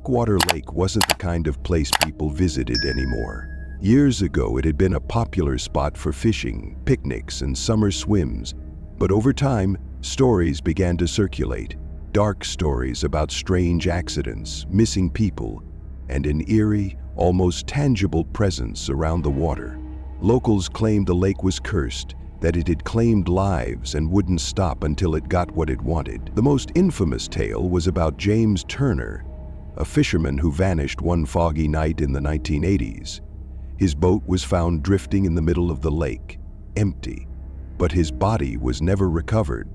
Blackwater Lake wasn't the kind of place people visited anymore. Years ago, it had been a popular spot for fishing, picnics, and summer swims. But over time, stories began to circulate. Dark stories about strange accidents, missing people, and an eerie, almost tangible presence around the water. Locals claimed the lake was cursed, that it had claimed lives and wouldn't stop until it got what it wanted. The most infamous tale was about James Turner, a fisherman who vanished one foggy night in the 1980s. His boat was found drifting in the middle of the lake, empty, but his body was never recovered.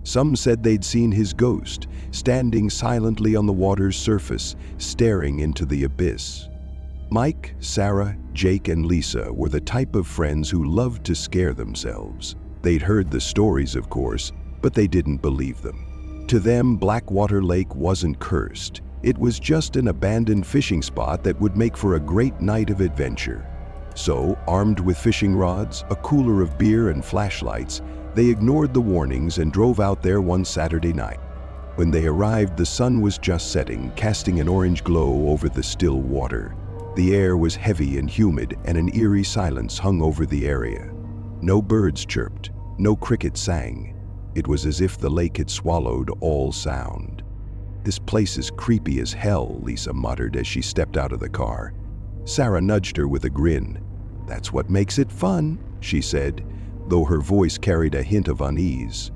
Some said they'd seen his ghost, standing silently on the water's surface, staring into the abyss. Mike, Sarah, Jake, and Lisa were the type of friends who loved to scare themselves. They'd heard the stories, of course, but they didn't believe them. To them, Blackwater Lake wasn't cursed. It was just an abandoned fishing spot that would make for a great night of adventure. So, armed with fishing rods, a cooler of beer, and flashlights, they ignored the warnings and drove out there one Saturday night. When they arrived, the sun was just setting, casting an orange glow over the still water. The air was heavy and humid, and an eerie silence hung over the area. No birds chirped, no crickets sang. It was as if the lake had swallowed all sound. "This place is creepy as hell," Lisa muttered as she stepped out of the car. Sarah nudged her with a grin. "That's what makes it fun," she said, though her voice carried a hint of unease.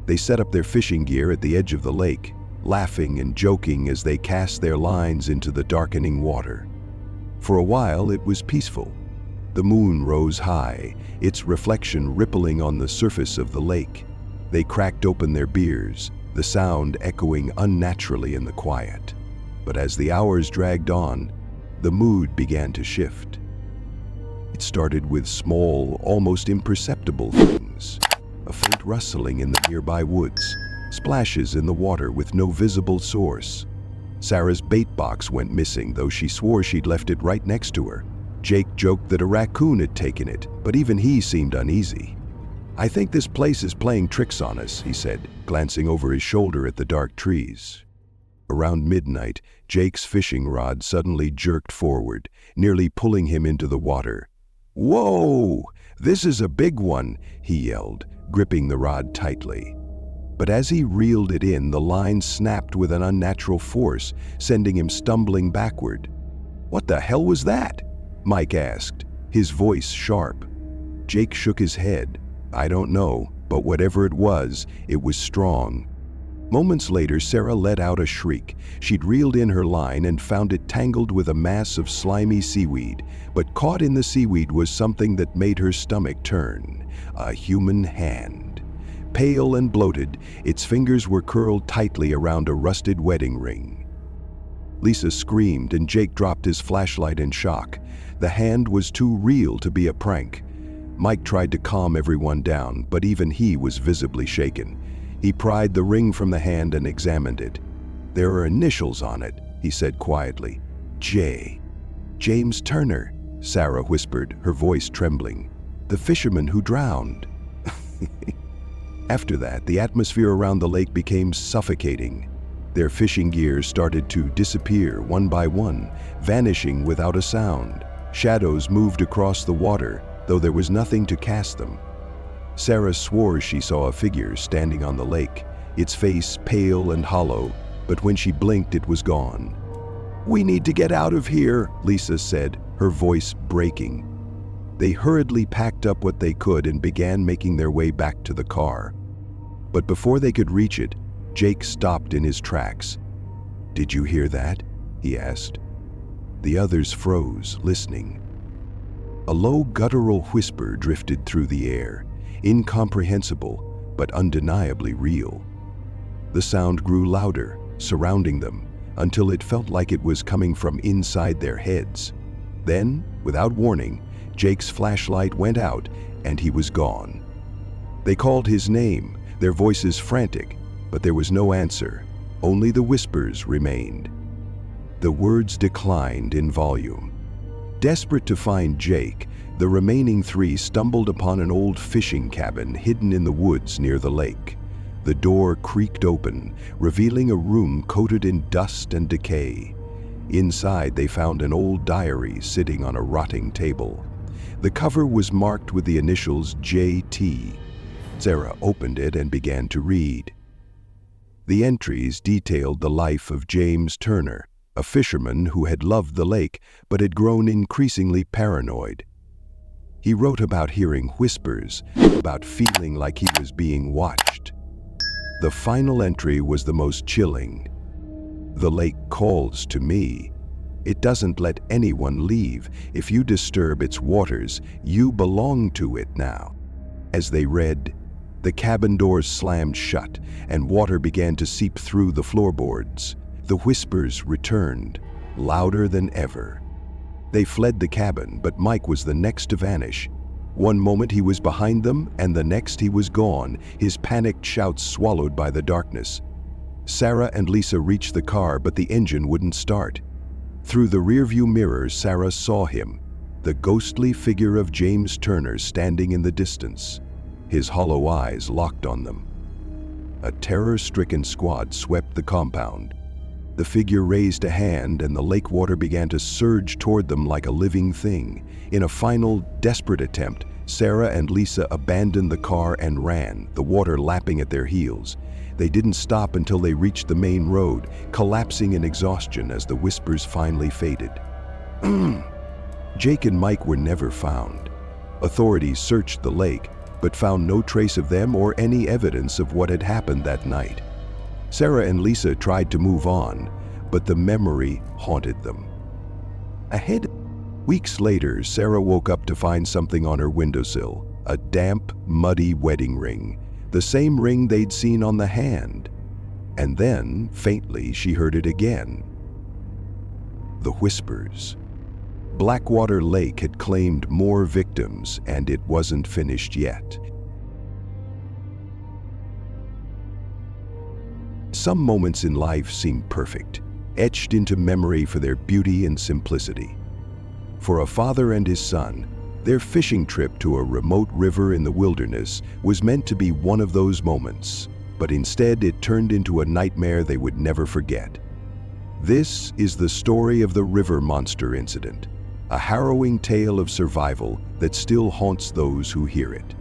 They set up their fishing gear at the edge of the lake, laughing and joking as they cast their lines into the darkening water. For a while, it was peaceful. The moon rose high, its reflection rippling on the surface of the lake. They cracked open their beers, the sound echoing unnaturally in the quiet. But as the hours dragged on, the mood began to shift. It started with small, almost imperceptible things. A faint rustling in the nearby woods, splashes in the water with no visible source. Sarah's bait box went missing, though she swore she'd left it right next to her. Jake joked that a raccoon had taken it, but even he seemed uneasy. "I think this place is playing tricks on us," he said, glancing over his shoulder at the dark trees. Around midnight, Jake's fishing rod suddenly jerked forward, nearly pulling him into the water. "Whoa! This is a big one," he yelled, gripping the rod tightly. But as he reeled it in, the line snapped with an unnatural force, sending him stumbling backward. "What the hell was that?" Mike asked, his voice sharp. Jake shook his head. "I don't know, but whatever it was strong." Moments later, Sarah let out a shriek. She'd reeled in her line and found it tangled with a mass of slimy seaweed, but caught in the seaweed was something that made her stomach turn: a human hand. Pale and bloated, its fingers were curled tightly around a rusted wedding ring. Lisa screamed and Jake dropped his flashlight in shock. The hand was too real to be a prank. Mike tried to calm everyone down, but even he was visibly shaken. He pried the ring from the hand and examined it. "There are initials on it," he said quietly. "J. James Turner," Sarah whispered, her voice trembling. "The fisherman who drowned." After that, the atmosphere around the lake became suffocating. Their fishing gear started to disappear one by one, vanishing without a sound. Shadows moved across the water, though there was nothing to cast them. Sarah swore she saw a figure standing on the lake, its face pale and hollow, but when she blinked, it was gone. "We need to get out of here," Lisa said, her voice breaking. They hurriedly packed up what they could and began making their way back to the car. But before they could reach it, Jake stopped in his tracks. "Did you hear that?" he asked. The others froze, listening. A low guttural whisper drifted through the air, incomprehensible but undeniably real. The sound grew louder, surrounding them, until it felt like it was coming from inside their heads. Then, without warning, Jake's flashlight went out and he was gone. They called his name, their voices frantic, but there was no answer. Only the whispers remained. The words declined in volume. Desperate to find Jake, the remaining three stumbled upon an old fishing cabin hidden in the woods near the lake. The door creaked open, revealing a room coated in dust and decay. Inside, they found an old diary sitting on a rotting table. The cover was marked with the initials J.T. Sarah opened it and began to read. The entries detailed the life of James Turner, a fisherman who had loved the lake but had grown increasingly paranoid. He wrote about hearing whispers, about feeling like he was being watched. The final entry was the most chilling. The lake calls to me. It doesn't let anyone leave. If you disturb its waters, you belong to it now. As they read, the cabin doors slammed shut and water began to seep through the floorboards. The whispers returned, louder than ever. They fled the cabin, but Mike was the next to vanish. One moment he was behind them, and the next he was gone, his panicked shouts swallowed by the darkness. Sarah and Lisa reached the car, but the engine wouldn't start. Through the rearview mirror, Sarah saw him, the ghostly figure of James Turner standing in the distance. His hollow eyes locked on them. A terror-stricken squad swept the compound. The figure raised a hand, and the lake water began to surge toward them like a living thing. In a final, desperate attempt, Sarah and Lisa abandoned the car and ran, the water lapping at their heels. They didn't stop until they reached the main road, collapsing in exhaustion as the whispers finally faded. Jake and Mike were never found. Authorities searched the lake, but found no trace of them or any evidence of what had happened that night. Sarah and Lisa tried to move on, but the memory haunted them. Weeks later, Sarah woke up to find something on her windowsill, a damp, muddy wedding ring, the same ring they'd seen on the hand. And then, faintly, she heard it again. The whispers. Blackwater Lake had claimed more victims, and it wasn't finished yet. Some moments in life seem perfect, etched into memory for their beauty and simplicity. For a father and his son, their fishing trip to a remote river in the wilderness was meant to be one of those moments, but instead it turned into a nightmare they would never forget. This is the story of the river monster incident, a harrowing tale of survival that still haunts those who hear it.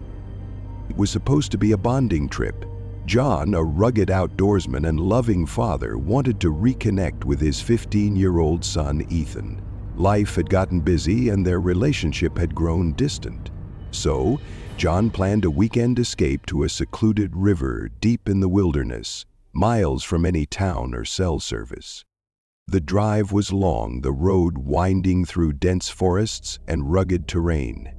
It was supposed to be a bonding trip. John, a rugged outdoorsman and loving father, wanted to reconnect with his 15-year-old son, Ethan. Life had gotten busy and their relationship had grown distant. So, John planned a weekend escape to a secluded river deep in the wilderness, miles from any town or cell service. The drive was long, the road winding through dense forests and rugged terrain.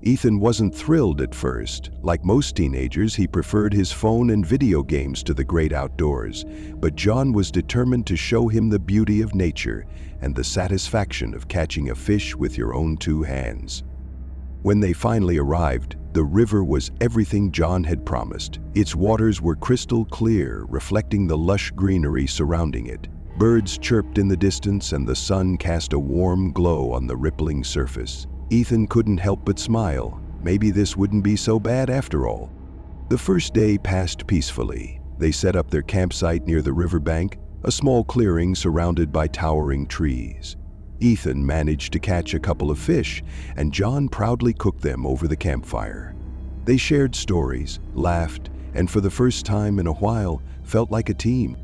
Ethan wasn't thrilled at first. Like most teenagers, he preferred his phone and video games to the great outdoors. But John was determined to show him the beauty of nature and the satisfaction of catching a fish with your own two hands. When they finally arrived, the river was everything John had promised. Its waters were crystal clear, reflecting the lush greenery surrounding it. Birds chirped in the distance and the sun cast a warm glow on the rippling surface. Ethan couldn't help but smile. Maybe this wouldn't be so bad after all. The first day passed peacefully. They set up their campsite near the riverbank, a small clearing surrounded by towering trees. Ethan managed to catch a couple of fish, and John proudly cooked them over the campfire. They shared stories, laughed, and for the first time in a while, felt like a team.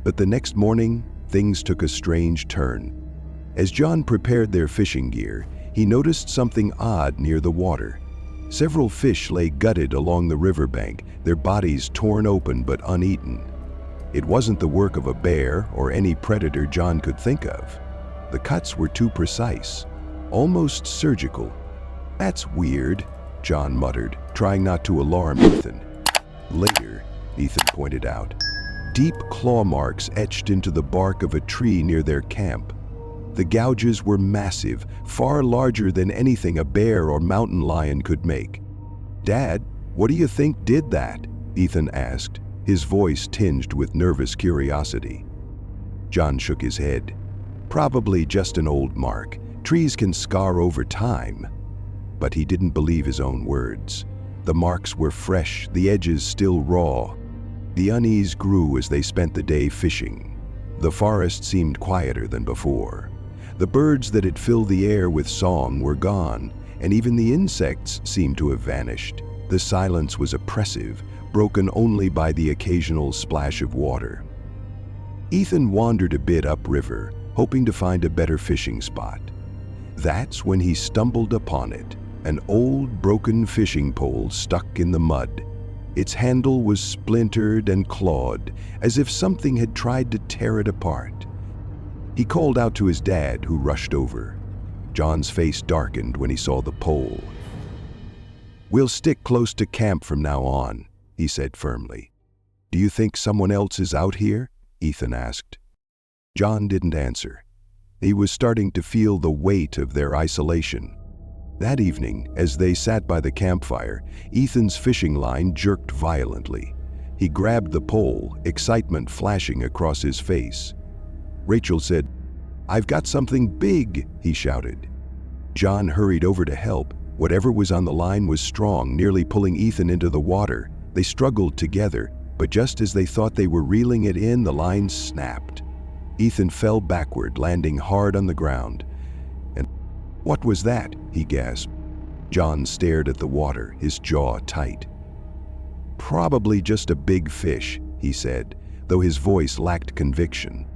But the next morning, things took a strange turn. As John prepared their fishing gear, he noticed something odd near the water. Several fish lay gutted along the riverbank, their bodies torn open but uneaten. It wasn't the work of a bear or any predator John could think of. The cuts were too precise, almost surgical. "That's weird," John muttered, trying not to alarm Ethan. Later, Ethan pointed out, deep claw marks etched into the bark of a tree near their camp. The gouges were massive, far larger than anything a bear or mountain lion could make. "Dad, what do you think did that?" Ethan asked, his voice tinged with nervous curiosity. John shook his head. "Probably just an old mark. Trees can scar over time." But he didn't believe his own words. The marks were fresh, the edges still raw. The unease grew as they spent the day fishing. The forest seemed quieter than before. The birds that had filled the air with song were gone, and even the insects seemed to have vanished. The silence was oppressive, broken only by the occasional splash of water. Ethan wandered a bit upriver, hoping to find a better fishing spot. That's when he stumbled upon it, an old broken fishing pole stuck in the mud. Its handle was splintered and clawed, as if something had tried to tear it apart. He called out to his dad, who rushed over. John's face darkened when he saw the pole. "We'll stick close to camp from now on," he said firmly. "Do you think someone else is out here?" Ethan asked. John didn't answer. He was starting to feel the weight of their isolation. That evening, as they sat by the campfire, Ethan's fishing line jerked violently. He grabbed the pole, excitement flashing across his face. Rachel said, "I've got something big," he shouted. John hurried over to help. Whatever was on the line was strong, nearly pulling Ethan into the water. They struggled together, but just as they thought they were reeling it in, the line snapped. Ethan fell backward, landing hard on the ground. "And what was that?" he gasped. John stared at the water, his jaw tight. "Probably just a big fish," he said, though his voice lacked conviction.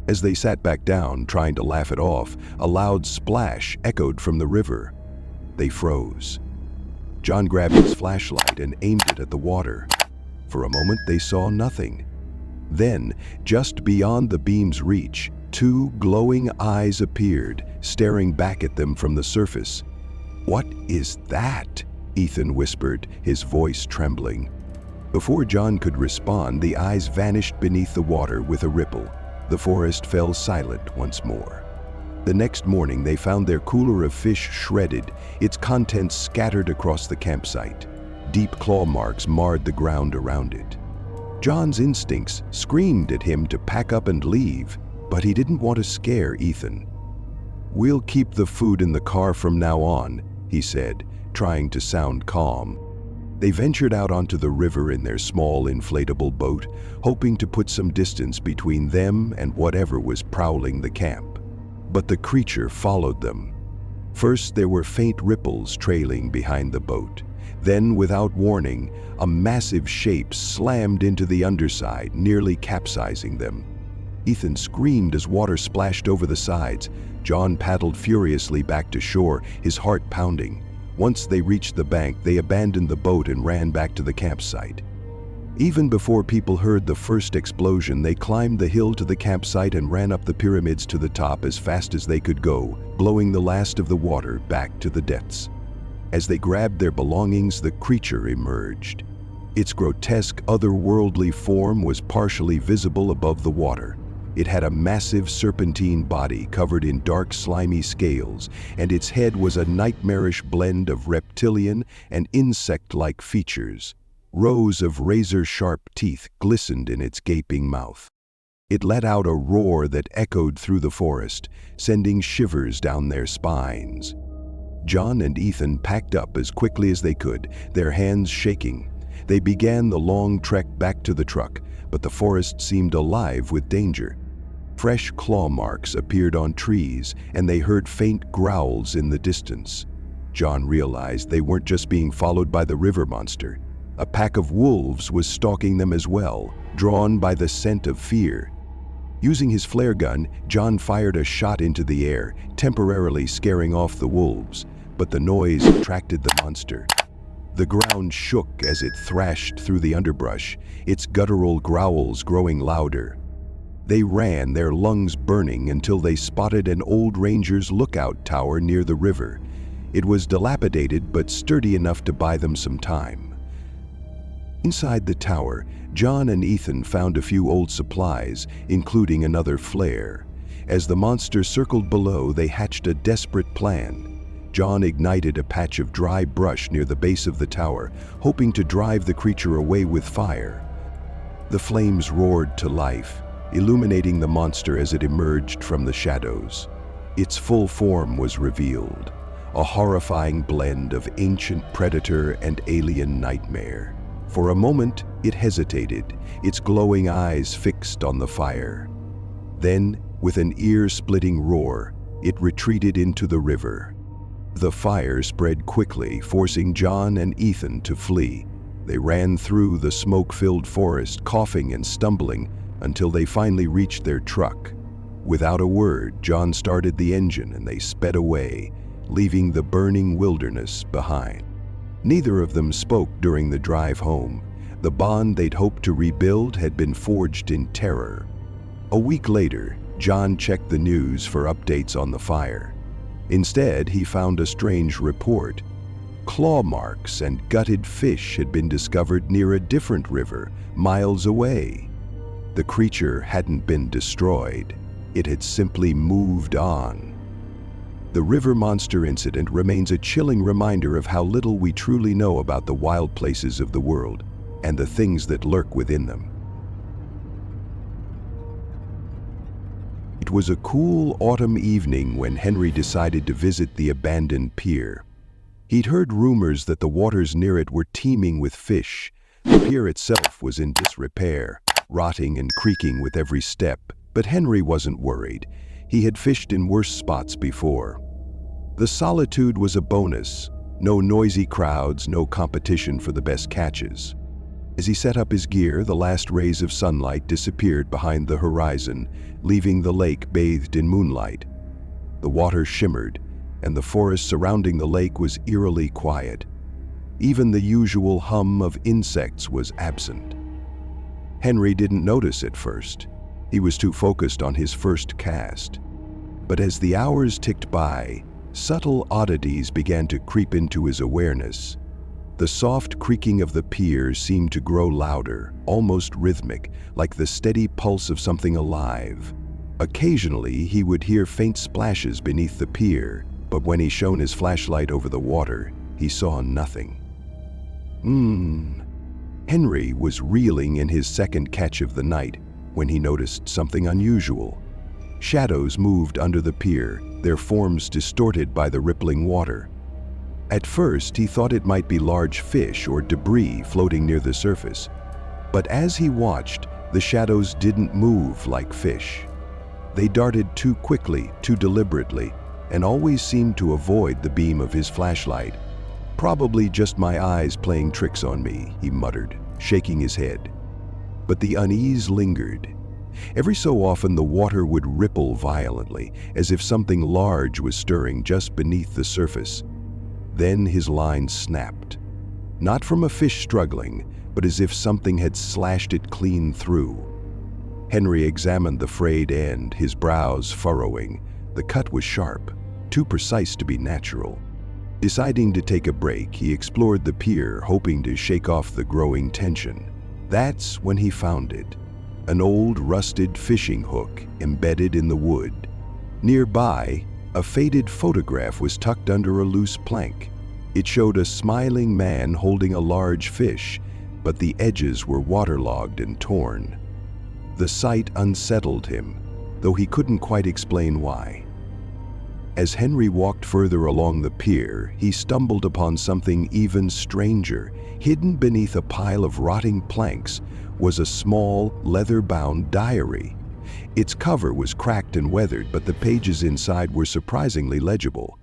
As they sat back down, trying to laugh it off, a loud splash echoed from the river. They froze. John grabbed his flashlight and aimed it at the water. For a moment, they saw nothing. Then, just beyond the beam's reach, two glowing eyes appeared, staring back at them from the surface. "What is that?" Ethan whispered, his voice trembling. Before John could respond, the eyes vanished beneath the water with a ripple. The forest fell silent once more. The next morning, they found their cooler of fish shredded, its contents scattered across the campsite. Deep claw marks marred the ground around it. John's instincts screamed at him to pack up and leave, but he didn't want to scare Ethan. "We'll keep the food in the car from now on," he said, trying to sound calm. They ventured out onto the river in their small inflatable boat, hoping to put some distance between them and whatever was prowling the camp. But the creature followed them. First, there were faint ripples trailing behind the boat. Then, without warning, a massive shape slammed into the underside, nearly capsizing them. Ethan screamed as water splashed over the sides. John paddled furiously back to shore, his heart pounding. Once they reached the bank, they abandoned the boat and ran back to the campsite. Even before people heard the first explosion, they climbed the hill to the campsite and ran up the pyramids to the top as fast as they could go, blowing the last of the water back to the depths. As they grabbed their belongings, the creature emerged. Its grotesque, otherworldly form was partially visible above the water. It had a massive serpentine body covered in dark, slimy scales, and its head was a nightmarish blend of reptilian and insect-like features. Rows of razor-sharp teeth glistened in its gaping mouth. It let out a roar that echoed through the forest, sending shivers down their spines. John and Ethan packed up as quickly as they could, their hands shaking. They began the long trek back to the truck, but the forest seemed alive with danger. Fresh claw marks appeared on trees, and they heard faint growls in the distance. John realized they weren't just being followed by the river monster. A pack of wolves was stalking them as well, drawn by the scent of fear. Using his flare gun, John fired a shot into the air, temporarily scaring off the wolves, but the noise attracted the monster. The ground shook as it thrashed through the underbrush, its guttural growls growing louder. They ran, their lungs burning, until they spotted an old ranger's lookout tower near the river. It was dilapidated but sturdy enough to buy them some time. Inside the tower, John and Ethan found a few old supplies, including another flare. As the monster circled below, they hatched a desperate plan. John ignited a patch of dry brush near the base of the tower, hoping to drive the creature away with fire. The flames roared to life, illuminating the monster as it emerged from the shadows. Its full form was revealed, a horrifying blend of ancient predator and alien nightmare. For a moment, it hesitated, its glowing eyes fixed on the fire. Then, with an ear-splitting roar, it retreated into the river. The fire spread quickly, forcing John and Ethan to flee. They ran through the smoke-filled forest, coughing and stumbling, until they finally reached their truck. Without a word, John started the engine and they sped away, leaving the burning wilderness behind. Neither of them spoke during the drive home. The bond they'd hoped to rebuild had been forged in terror. A week later, John checked the news for updates on the fire. Instead, he found a strange report. Claw marks and gutted fish had been discovered near a different river, miles away. The creature hadn't been destroyed. It had simply moved on. The river monster incident remains a chilling reminder of how little we truly know about the wild places of the world and the things that lurk within them. It was a cool autumn evening when Henry decided to visit the abandoned pier. He'd heard rumors that the waters near it were teeming with fish. The pier itself was in disrepair, rotting and creaking with every step, but Henry wasn't worried. He had fished in worse spots before. The solitude was a bonus. No noisy crowds, no competition for the best catches. As he set up his gear, the last rays of sunlight disappeared behind the horizon, leaving the lake bathed in moonlight. The water shimmered, and the forest surrounding the lake was eerily quiet. Even the usual hum of insects was absent. Henry didn't notice at first. He was too focused on his first cast. But as the hours ticked by, subtle oddities began to creep into his awareness. The soft creaking of the pier seemed to grow louder, almost rhythmic, like the steady pulse of something alive. Occasionally, he would hear faint splashes beneath the pier, but when he shone his flashlight over the water, he saw nothing. Henry was reeling in his second catch of the night when he noticed something unusual. Shadows moved under the pier, their forms distorted by the rippling water. At first, he thought it might be large fish or debris floating near the surface. But as he watched, the shadows didn't move like fish. They darted too quickly, too deliberately, and always seemed to avoid the beam of his flashlight. "Probably just my eyes playing tricks on me," he muttered, shaking his head. But the unease lingered. Every so often the water would ripple violently, as if something large was stirring just beneath the surface. Then his line snapped. Not from a fish struggling, but as if something had slashed it clean through. Henry examined the frayed end, his brows furrowing. The cut was sharp, too precise to be natural. Deciding to take a break, he explored the pier, hoping to shake off the growing tension. That's when he found it. An old rusted fishing hook embedded in the wood. Nearby, a faded photograph was tucked under a loose plank. It showed a smiling man holding a large fish, but the edges were waterlogged and torn. The sight unsettled him, though he couldn't quite explain why. As Henry walked further along the pier, he stumbled upon something even stranger. Hidden beneath a pile of rotting planks was a small, leather-bound diary. Its cover was cracked and weathered, but the pages inside were surprisingly legible.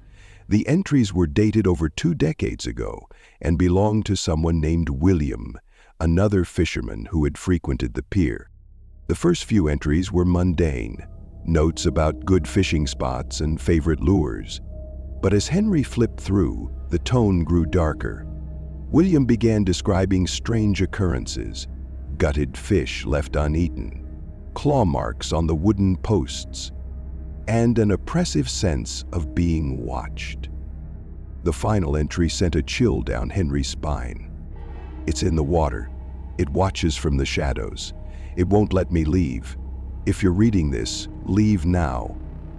The entries were dated over 2 decades ago and belonged to someone named William, another fisherman who had frequented the pier. The first few entries were mundane, notes about good fishing spots and favorite lures. But as Henry flipped through, the tone grew darker. William began describing strange occurrences: gutted fish left uneaten, claw marks on the wooden posts, and an oppressive sense of being watched. The final entry sent a chill down Henry's spine. "It's in the water. It watches from the shadows. It won't let me leave. If you're reading this, leave now.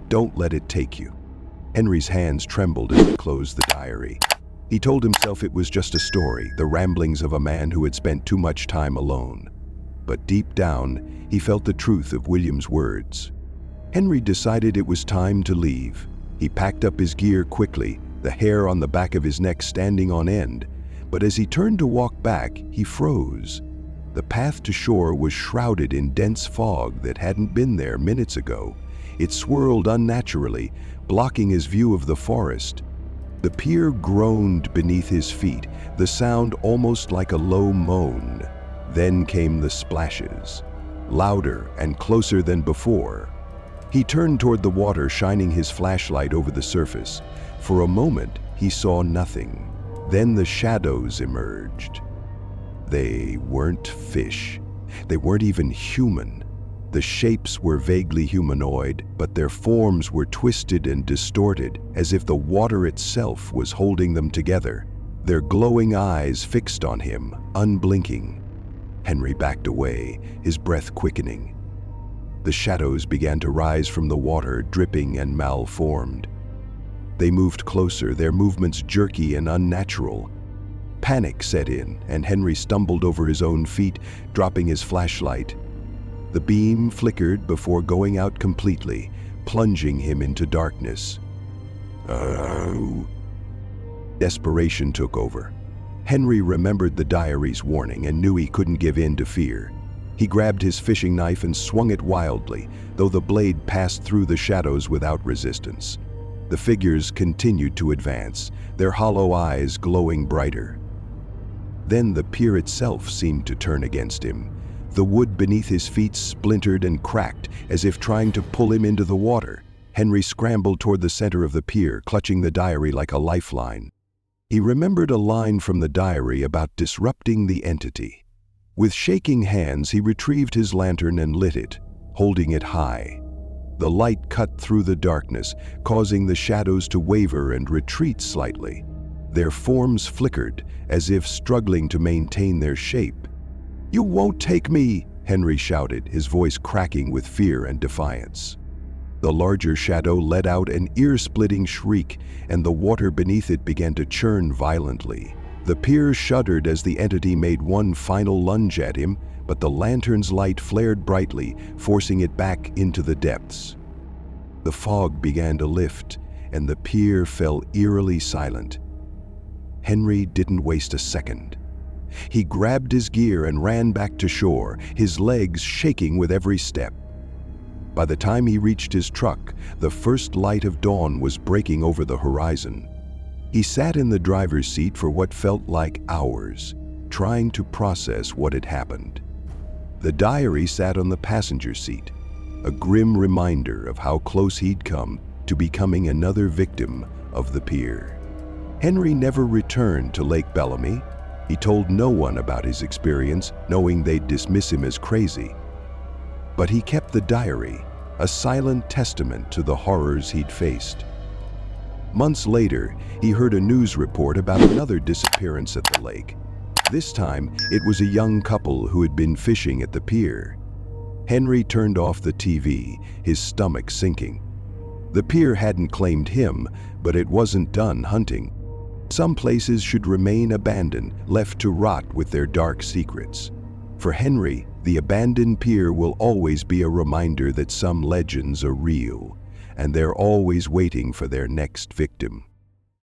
Don't let it take you." Henry's hands trembled as he closed the diary. He told himself it was just a story, the ramblings of a man who had spent too much time alone. But deep down, he felt the truth of William's words. Henry decided it was time to leave. He packed up his gear quickly, the hair on the back of his neck standing on end. But as he turned to walk back, he froze. The path to shore was shrouded in dense fog that hadn't been there minutes ago. It swirled unnaturally, blocking his view of the forest. The pier groaned beneath his feet, the sound almost like a low moan. Then came the splashes, louder and closer than before. He turned toward the water, shining his flashlight over the surface. For a moment, he saw nothing. Then the shadows emerged. They weren't fish. They weren't even human. The shapes were vaguely humanoid, but their forms were twisted and distorted, as if the water itself was holding them together. Their glowing eyes fixed on him, unblinking. Henry backed away, his breath quickening. The shadows began to rise from the water, dripping and malformed. They moved closer, their movements jerky and unnatural. Panic set in, and Henry stumbled over his own feet, dropping his flashlight. The beam flickered before going out completely, plunging him into darkness. Desperation took over. Henry remembered the diary's warning and knew he couldn't give in to fear. He grabbed his fishing knife and swung it wildly, though the blade passed through the shadows without resistance. The figures continued to advance, their hollow eyes glowing brighter. Then the pier itself seemed to turn against him. The wood beneath his feet splintered and cracked, as if trying to pull him into the water. Henry scrambled toward the center of the pier, clutching the diary like a lifeline. He remembered a line from the diary about disrupting the entity. With shaking hands, he retrieved his lantern and lit it, holding it high. The light cut through the darkness, causing the shadows to waver and retreat slightly. Their forms flickered, as if struggling to maintain their shape. "You won't take me!" Henry shouted, his voice cracking with fear and defiance. The larger shadow let out an ear-splitting shriek, and the water beneath it began to churn violently. The pier shuddered as the entity made one final lunge at him, but the lantern's light flared brightly, forcing it back into the depths. The fog began to lift, and the pier fell eerily silent. Henry didn't waste a second. He grabbed his gear and ran back to shore, his legs shaking with every step. By the time he reached his truck, the first light of dawn was breaking over the horizon. He sat in the driver's seat for what felt like hours, trying to process what had happened. The diary sat on the passenger seat, a grim reminder of how close he'd come to becoming another victim of the pier. Henry never returned to Lake Bellamy. He told no one about his experience, knowing they'd dismiss him as crazy. But he kept the diary, a silent testament to the horrors he'd faced. Months later, he heard a news report about another disappearance at the lake. This time, it was a young couple who had been fishing at the pier. Henry turned off the TV, his stomach sinking. The pier hadn't claimed him, but it wasn't done hunting. Some places should remain abandoned, left to rot with their dark secrets. For Henry, the abandoned pier will always be a reminder that some legends are real, and they're always waiting for their next victim.